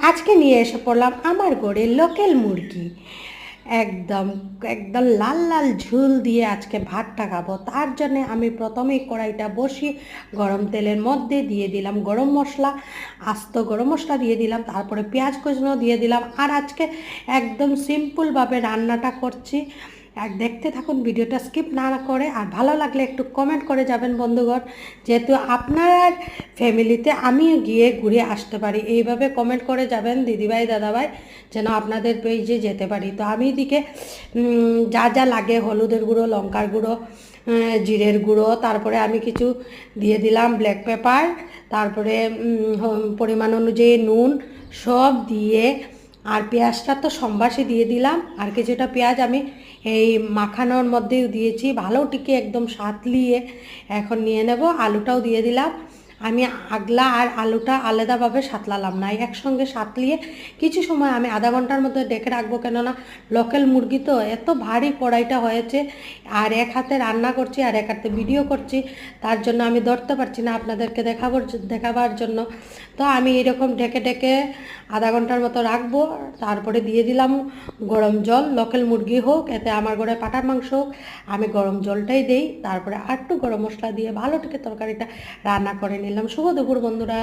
আজকে নিয়ে এসে পড়লাম আমার ঘরে লোকাল মুরগি। একদম একদম লাল লাল ঝোল দিয়ে আজকে ভাতটা খাবো। তার জন্য আমি প্রথমেই কড়াইটা বসিয়ে গরম তেলের মধ্যে দিয়ে দিলাম গরম মশলা, আস্ত গরম মশলা দিয়ে দিলাম, তারপরে পেঁয়াজ কুচনো দিয়ে দিলাম। আর আজকে একদম সিম্পলভাবে রান্নাটা করছি। আর দেখতে থাকুন, ভিডিওটা স্কিপ না করে। আর ভালো লাগলে একটু কমেন্ট করে যাবেন বন্ধুগণ, যেহেতু আপনার ফ্যামিলিতে আমিও গিয়ে ঘুরে আসতে পারি। এইভাবে কমেন্ট করে যাবেন দিদিভাই দাদাভাই, যেন আপনাদের পেজে যেতে পারি। তো আমি এদিকে যা যা লাগে, হলুদের গুঁড়ো, লঙ্কার গুঁড়ো, জিরের গুঁড়ো, তারপরে আমি কিছু দিয়ে দিলাম ব্ল্যাক পেপার, তারপরে পরিমাণ অনুযায়ী নুন, সব দিয়ে আর পেঁয়াজটা তো সম্বাসে দিয়ে দিলাম। আর কিছুটা পেঁয়াজ আমি এই মাখানোর মধ্যেও দিয়েছি, ভালোটিকে একদম সাঁতলিয়ে এখন নিয়ে নেব। আলুটাও দিয়ে দিলাম। আমি আগলা আর আলুটা আলাদাভাবে সাঁতলালাম না, একসঙ্গে সাঁতলিয়ে কিছু সময় আমি আধা ঘন্টার মধ্যে ডেকে রাখবো। কেননা লোকাল মুরগি তো এত ভারী কড়াইটা হয়েছে, আর এক হাতে রান্না করছি আর এক হাতে ভিডিও করছি, তার জন্য আমি ধরতে পারছি না আপনাদেরকে দেখাবার জন্য। তো আমি এরকম ডেকে ডেকে আধা ঘন্টার মতো রাখবো। তারপরে দিয়ে দিলাম গরম জল। লোকাল মুরগি হোক, এতে আমার ঘরে পাটার মাংস হোক, আমি গরম জলটাই দেই। তারপরে আর একটু গরম মশলা দিয়ে ভালো থেকে তরকারিটা রান্না করে নিলাম। শুভ দুপুর বন্ধুরা।